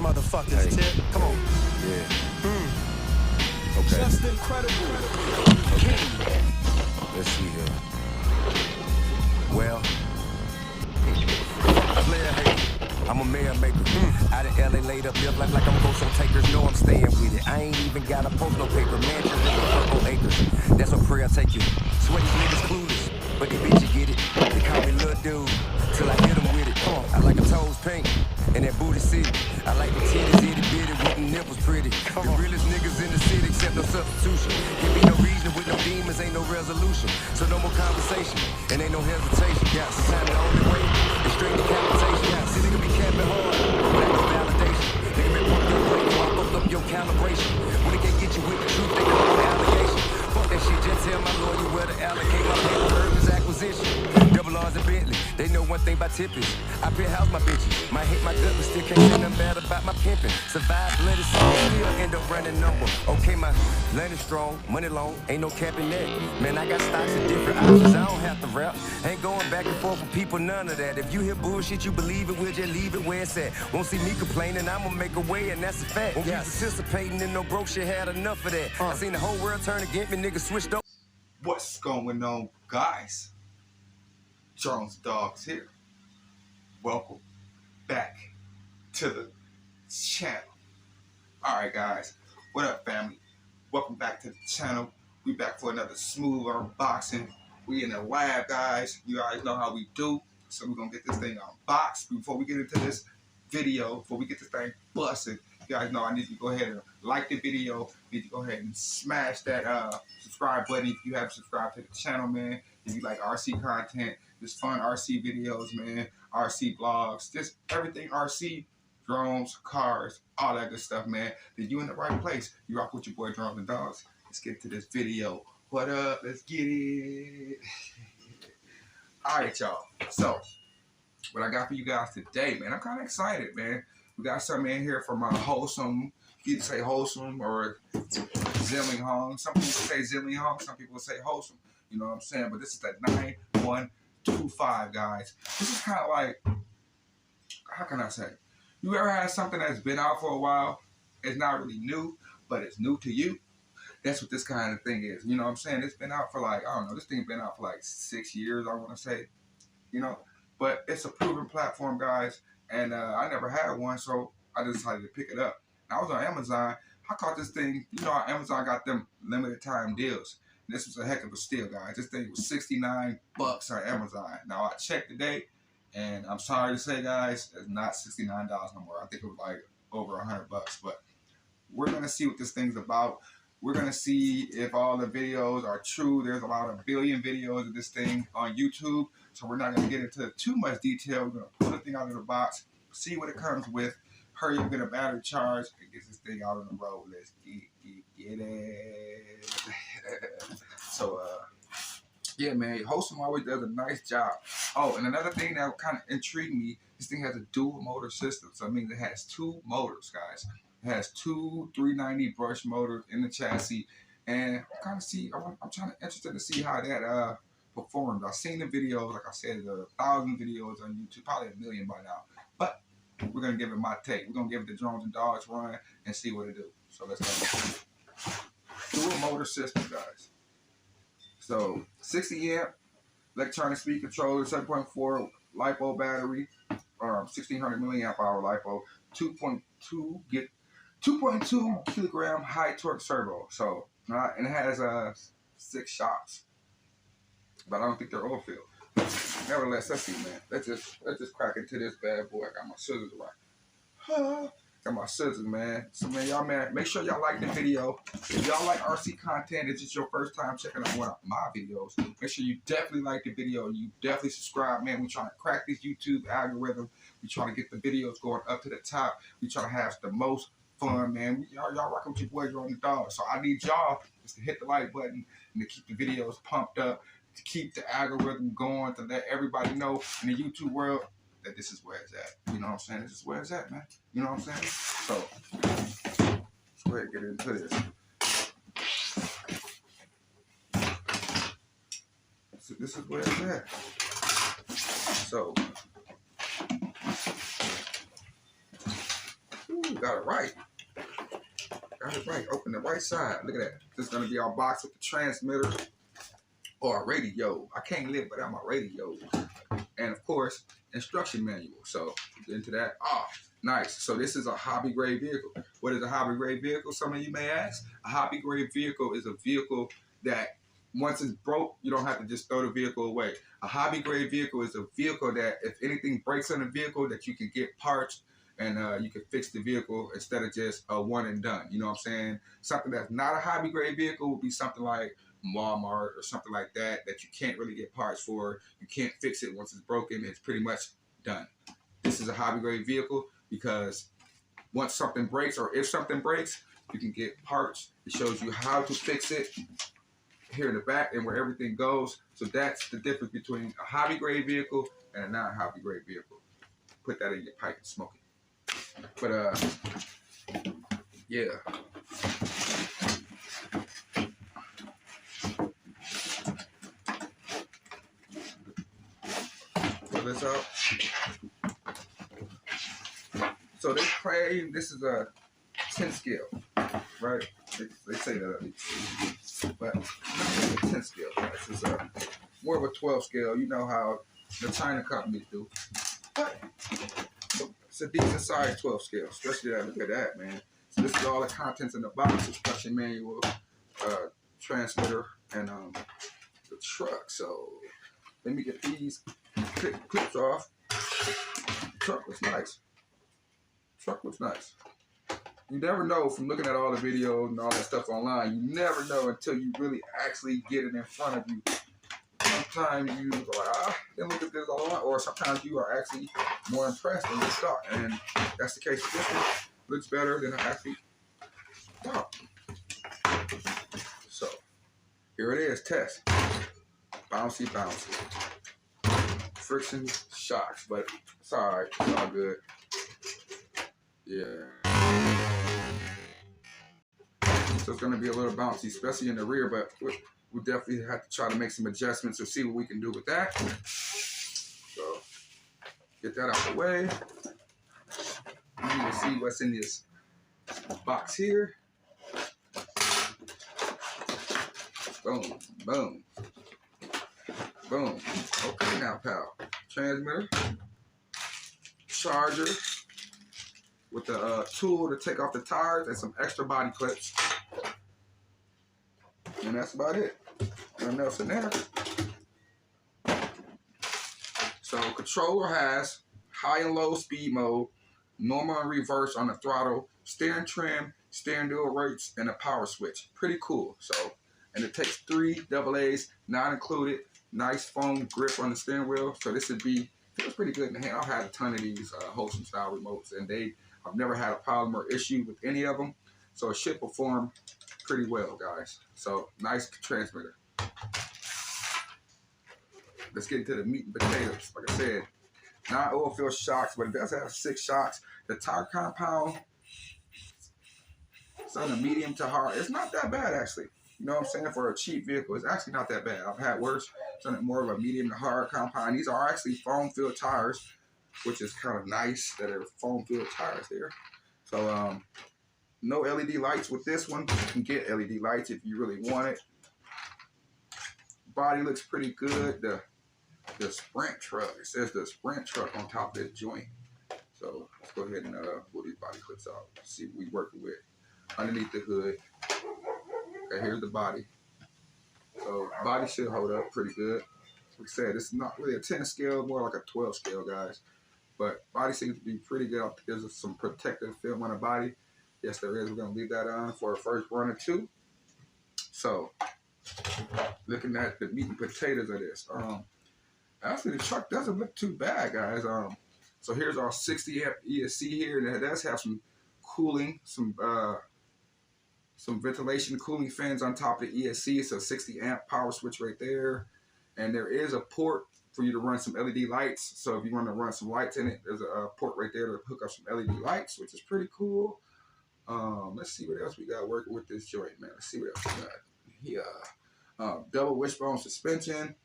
motherfuckers, Tip. Come on. Yeah. Okay. Just incredible. Okay. Let's see here. Well, player hater. I'm a man maker. Out of LA laid up, live life like I'm ghost on takers. Know I'm staying with it. I ain't even gotta post no paper. Man, just live a couple acres. That's what prayer take you. Sweaty niggas clueless, but these bitches get it. They call me little dude till I hit them with it. Come on, I like them toes pink and that booty city. I like the titties itty bitty with them nipples pretty. The realest niggas in the city except no substitution. Can't be no reason with no demons, ain't no resolution. So no more conversation and ain't no hesitation. Yeah, sometimes the only way is straight decapitation. Yeah, see nigga be capping hard, lack of validation. Nigga been pump your brain, walk up your calibration. When they can't get you with the truth, they call it allegation. Fuck that shit, just tell my lawyer where to allocate my paper. Heard this acquisition. Double R's and Bentley, they know one thing about tippies. I penthouse my bitches, might hit my gut, but still can't say nothing bad about my pimping. Survive, bloody soul, still end up running number. Okay, my land is strong, money long, ain't no capping that. Man, I got stocks in different options, I don't have to rap. Ain't going back and forth with people, none of that. If you hear bullshit, you believe it, we'll just leave it where it's at. Won't see me complaining, I'ma make a way, and that's a fact. Won't be participating in no broke shit, had enough of that. I seen the whole world turn against me, niggas switched up. What's going on, guys? Jones Dogs here. Welcome back to the channel. Alright guys, what up family? Welcome back to the channel. We back for another smooth unboxing. We in the lab, guys. You guys know how we do. So we're gonna get this thing unboxed. Before we get into this video, before we get this thing busted, you guys know I need to go ahead and like the video. Need to go ahead and smash that subscribe button if you haven't subscribed to the channel, man. If you like RC content, just fun RC videos, man, RC vlogs, just everything RC, drones, cars, all that good stuff, man. Then you in the right place. You rock with your boy Drones and Dogs. Let's get to this video. What up? Let's get it. All right, y'all. So, what I got for you guys today, man, I'm kind of excited, man. We got something in here from Hosim. You can say Hosim or Zillinghong. Some people say Zillinghong. Some people say Hosim. You know what I'm saying? But this is the 9125, guys. This is kind of like, how can I say? You ever had something that's been out for a while? It's not really new, but it's new to you. That's what this kind of thing is. You know what I'm saying? It's been out for like, I don't know, this thing's been out for like 6 years, I want to say. You know? But it's a proven platform, guys. And I never had one, so I just decided to pick it up. And I was on Amazon. I caught this thing. You know how Amazon got them limited time deals. This was a heck of a steal, guys. This thing was $69 on Amazon. Now, I checked today, and I'm sorry to say, guys, it's not $69 no more. I think it was like over $100. But we're going to see what this thing's about. We're going to see if all the videos are true. There's about 1 billion videos of this thing on YouTube. So we're not going to get into too much detail. We're going to pull the thing out of the box, see what it comes with, hurry up, get a battery charge, and get this thing out on the road. Let's get it. So, yeah, man, Hosim always does a nice job. Oh, and another thing that kind of intrigued me, this thing has a dual motor system. So, it means it has 2 motors, guys. It has 2 390 brush motors in the chassis. And I'm interested to see how that performs. I've seen the videos, like I said, 1,000 videos on YouTube, probably 1 million by now. But we're going to give it my take. We're going to give it the Drones and Dogs run and see what it do. So let's go. Dual motor system, guys. So 60 amp electronic speed controller, 7.4 LiPo battery, 1600 milliamp hour LiPo, 2.2 kilogram high torque servo. So and it has 6 shocks, but I don't think they're oil filled. Nevertheless, let's see, man. Let's just crack into this bad boy. I got my scissors right. Got my scissors, man. So, man, y'all, man, make sure y'all like the video. If y'all like RC content, it's just your first time checking out one of my videos, make sure you definitely like the video. You definitely subscribe, man. We trying to crack this YouTube algorithm. We trying to get the videos going up to the top. We trying to have the most fun, man. Y'all rocking with your boy Drones and Dogs. So I need y'all just to hit the like button and to keep the videos pumped up, to keep the algorithm going, to let everybody know in the YouTube world that this is where it's at. You know what I'm saying? This is where it's at, man. You know what I'm saying? So, let's go ahead and get into this. So this is where it's at. So, ooh. got it right. Got it right. Open the right side. Look at that. This is gonna be our box with the transmitter or a radio. I can't live without my radio. And of course, instruction manual. So get into that. Nice. So this is a hobby grade vehicle. What is a hobby grade vehicle? Some of you may ask. A hobby grade vehicle is a vehicle that once it's broke, you don't have to just throw the vehicle away. A hobby grade vehicle is a vehicle that if anything breaks on the vehicle, that you can get parts and you can fix the vehicle instead of just a one and done. You know what I'm saying? Something that's not a hobby grade vehicle would be something like Walmart or something like that you can't really get parts for. You can't fix it once it's broken. It's pretty much done. This is a hobby grade vehicle because once something breaks or if something breaks, you can get parts. It shows you how to fix it here in the back and where everything goes. So that's the difference between a hobby grade vehicle and a non-hobby grade vehicle. Put that in your pipe and smoke it. But yeah. Pull this out. So they claim this is a 10 scale, right? They say that at least. But it's a 10 scale. This is more of a 12 scale. You know how the China companies do. But it's a decent size 12 scale, especially that. Look at that, man. So this is all the contents in the box: instruction manual, transmitter, and the truck. So let me get these clips off. The truck looks nice. Truck looks nice. You never know from looking at all the videos and all that stuff online. You never know until you really actually get it in front of you. Sometimes you go like, then look at this online, or sometimes you are actually more impressed than you thought. And that's the case with this one. Looks better than I actually thought. So here it is, test. Bouncy, bouncy. Friction shocks, but it's alright, it's all good. Yeah. So it's gonna be a little bouncy, especially in the rear, but we'll definitely have to try to make some adjustments or see what we can do with that. So get that out of the way. You need to see what's in this box here. Boom, boom, boom. Okay now, pal. Transmitter, charger, with the tool to take off the tires and some extra body clips. And that's about it. Nothing else in there. So controller has high and low speed mode, normal and reverse on the throttle, steering trim, steering wheel rates, and a power switch. Pretty cool. So, and it takes 3 AA's, not included. Nice foam grip on the steering wheel. So this would be, feels pretty good in the hand. I've had a ton of these Hosim style remotes, and I've never had a problem or issue with any of them. So it should perform pretty well, guys. So nice transmitter. Let's get into the meat and potatoes. Like I said, not oil field shocks, but it does have 6 shocks. The tire compound, it's on a medium to hard. It's not that bad, actually. You know what I'm saying? For a cheap vehicle, it's actually not that bad. I've had worse. It's on more of a medium to hard compound. These are actually foam filled tires, which is kind of nice that they're foam filled tires there. So no LED lights with this one. You can get LED lights if you really want it. Body looks pretty good. The Sprint truck. It says the Sprint truck on top of this joint. So let's go ahead and pull these body clips out. See what we're working with. Underneath the hood. Okay, here's the body. So body should hold up pretty good. Like I said, it's not really a 10 scale, more like a 12 scale, guys. But body seems to be pretty good. There's some protective film on the body. Yes, there is. We're going to leave that on for a first run or two. So, looking at the meat and potatoes of this. Actually, the truck doesn't look too bad, guys. So here's our 60 amp ESC here, and it does have some cooling, some ventilation cooling fans on top of the ESC. So 60 amp power switch right there, and there is a port for you to run some LED lights. So if you want to run some lights in it, there's a port right there to hook up some LED lights, which is pretty cool. Let's see what else we got working with this joint, man. Let's see what else we got here. Double wishbone suspension,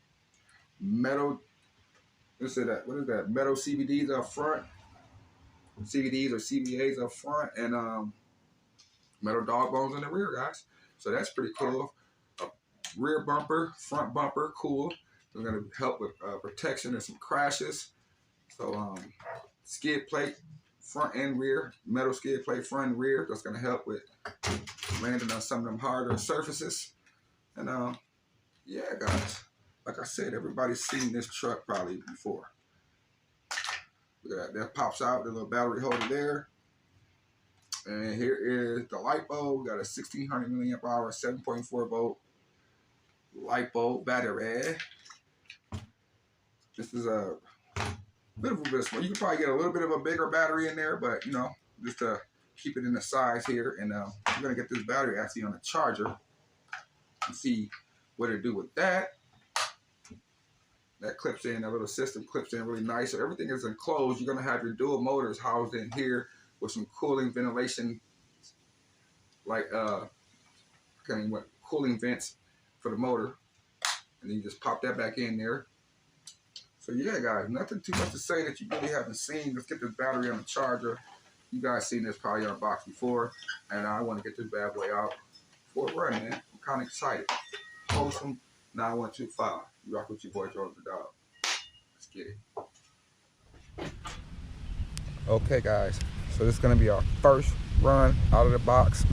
metal. What is that? Metal CVDs up front. CVDs or CVAs up front, and metal dog bones in the rear, guys. So that's pretty cool. Rear bumper, front bumper, cool. They're gonna help with protection and some crashes. So skid plate, front and rear, metal skid plate, front and rear. That's gonna help with landing on some of them harder surfaces. And yeah, guys, like I said, everybody's seen this truck probably before. Look at that, that pops out, the little battery holder there. And here is the LiPo. We got a 1600 milliamp hour, 7.4 volt LiPo battery. This is a bit of a bit small. You can probably get a little bit of a bigger battery in there, but you know, just to keep it in the size here. And we're gonna get this battery actually on a charger and see what it do with that. That clips in, that little system clips in really nice. So everything is enclosed. You're gonna have your dual motors housed in here with some cooling ventilation, like cooling vents for the motor. And then you just pop that back in there. So yeah, guys, nothing too much to say that you really haven't seen. Let's get this battery on the charger. You guys seen this probably on a box before, and I want to get this bad boy out for a run, man. I'm kind of excited. Hosim 9125. You rock with your boy, Jordan the Dog. Let's get it. Okay, guys. So this is gonna be our first run out of the box.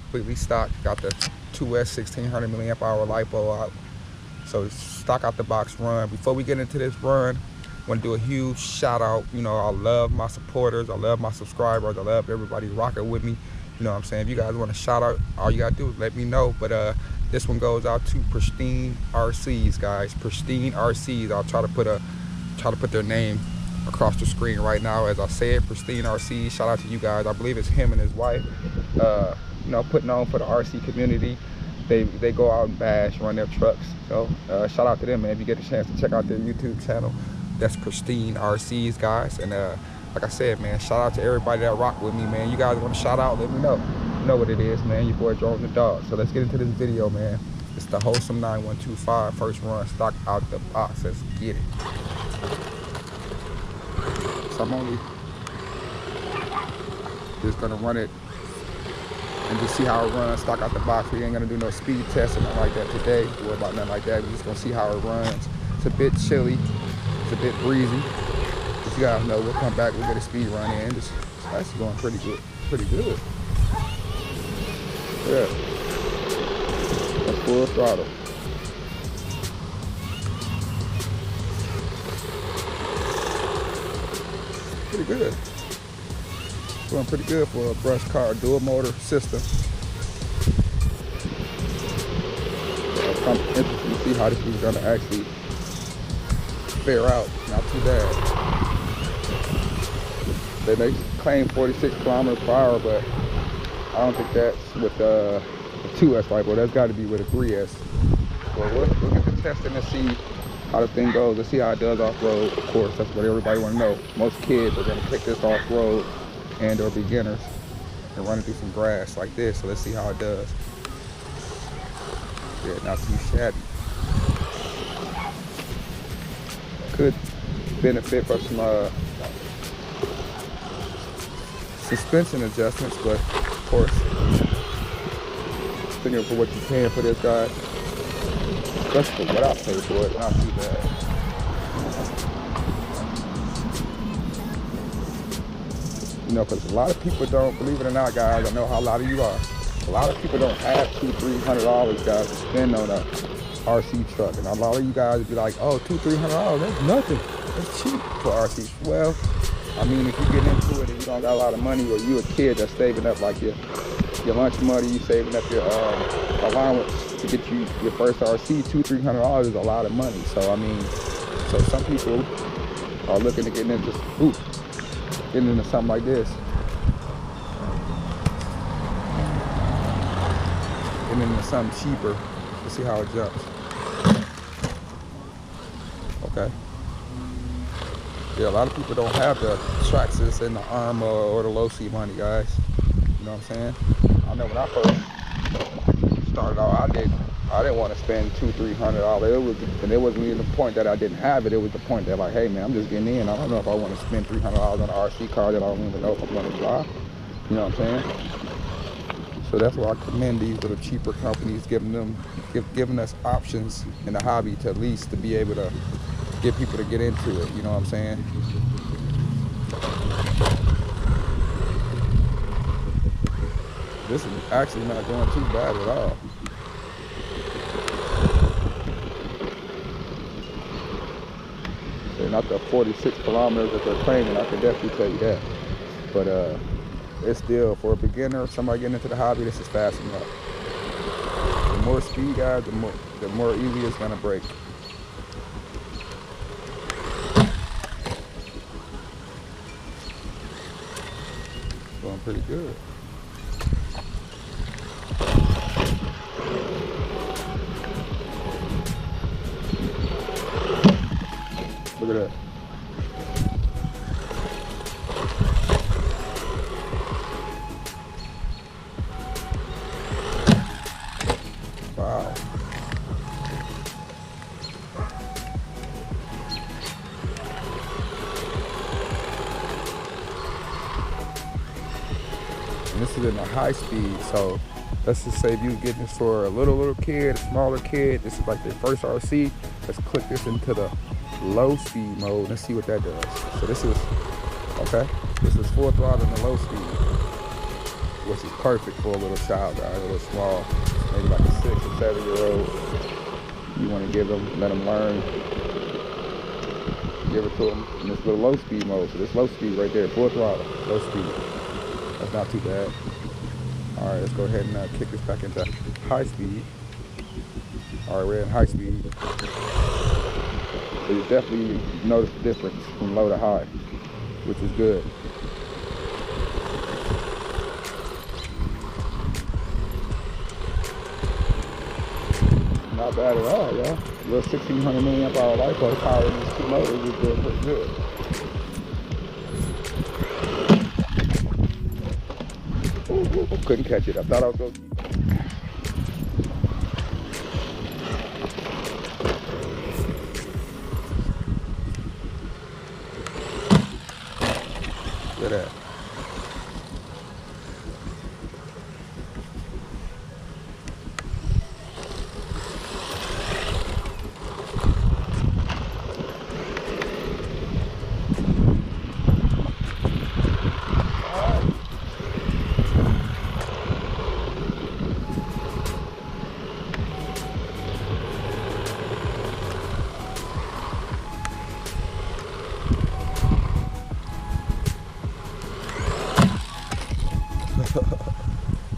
Completely stock. Got the 2S 1600 milliamp hour LiPo out. So stock out the box run. Before we get into this run, I want to do a huge shout out. You know, I love my supporters. I love my subscribers. I love everybody rocking with me. You know what I'm saying? If you guys want to shout out, all you gotta do is let me know. But this one goes out to Pristine RCs, guys. Pristine RCs. I'll try to put their name across the screen right now as I say it. Pristine RCs. Shout out to you guys. I believe it's him and his wife. You know, putting on for the RC community. They go out and bash, run their trucks. So shout out to them, man. If you get a chance to check out their YouTube channel, that's Pristine RCs, guys. And like I said, man, shout out to everybody that rock with me, man. You guys want to shout out, let me know. You know what it is, man. Your boy Jordan the Dog. So let's get into this video, man. It's the Hosim 9125 first run, stock out the box. Let's get it. So I'm only just gonna run it and just see how it runs, stock out the box. We ain't gonna do no speed test or nothing like that today. Worry about nothing like that. We're just gonna see how it runs. It's a bit chilly, it's a bit breezy. But you guys know, we'll come back, we'll get a speed run in. It's actually going pretty good, Yeah, that's full throttle. Pretty good. Going pretty good for a brush car dual motor system. I'm interested to see how this is gonna actually fare out. Not too bad. They may claim 46 kilometers per hour, but I don't think that's with the 2S LiPo. That's got to be with a 3S. Well, we'll get the testing and see how the thing goes. Let's see how it does off-road. Of course, that's what everybody want to know. Most kids are gonna take this off-road and or beginners and running through some grass like this. So let's see how it does. Yeah, not too shabby. Could benefit from some suspension adjustments, but of course, depending for what you paying for this guy, especially for what I paid for it, not too bad. You know, because a lot of people don't, believe it or not, guys, I know how a lot of you are. A lot of people don't have $200-300, guys, to spend on a RC truck. And a lot of you guys would be like, oh, $200-300, that's nothing. That's cheap for RC. Well, I mean, if you get into it and you don't got a lot of money, or you a kid that's saving up like your lunch money, you saving up your allowance to get you your first RC, $200-300 is a lot of money. So I mean, so some people are looking to get into something like this. Getting into something cheaper. Let's see how it jumps. Okay. Yeah, a lot of people don't have the Traxxas and the Arma or the low C money, guys. You know what I'm saying? I know when I first started out, I didn't want to spend $200-300. It wasn't even the point that I didn't have it. It was the point that, like, hey man, I'm just getting in. I don't know if I want to spend $300 on an RC car that I don't even know if I'm going to drive. You know what I'm saying? So that's why I commend these little cheaper companies, giving us options in the hobby to at least to be able to get people to get into it. You know what I'm saying? This is actually not going too bad at all. They're not the 46 kilometers that they're claiming, I can definitely tell you that. But it's still, for a beginner, somebody getting into the hobby, this is fast enough. The more speed, guys, the more easy it's gonna break. Going pretty good. Look at that. Wow. And this is in the high speed, so let's just say if you get this for a little kid, a smaller kid, this is like their first RC, let's click this into the low speed mode. Let's see what that does. So this is, okay, this is full throttle in the low speed, which is perfect for a little child, guys, a little small, maybe like a 6 or 7 year old. You want to give them, let them learn, give it to them in this little low speed mode. So this low speed right there, full throttle, low speed. That's not too bad. All right, let's go ahead and kick this back into high speed. All right, we're in high speed. So you definitely notice the difference from low to high, which is good. Not bad at all, y'all. A little 1600 milliamp hour LiPo power in these two motors is doing pretty good. Ooh, couldn't catch it. I thought I was going to. Look at that.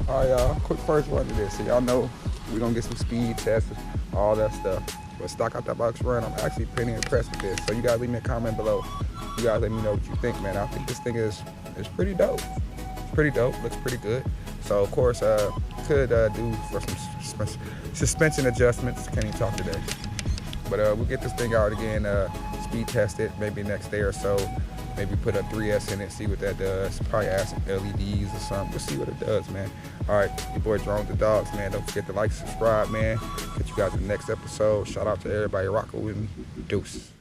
Alright, y'all, quick first run to this. So y'all know we're gonna get some speed tests, all that stuff. But stock out that box run, I'm actually pretty impressed with this. So you guys leave me a comment below. You guys let me know what you think, man. I think this thing is pretty dope. It's pretty dope, looks pretty good. So of course, could do for some suspension adjustments. Can't even talk today. But we'll get this thing out again, speed test it maybe next day or so. Maybe put a 3S in it, see what that does. Probably add some LEDs or something. We'll see what it does, man. All right, your boy Drone the Dogs, man. Don't forget to like, subscribe, man. Catch you guys in the next episode. Shout out to everybody rocking with me. Deuce.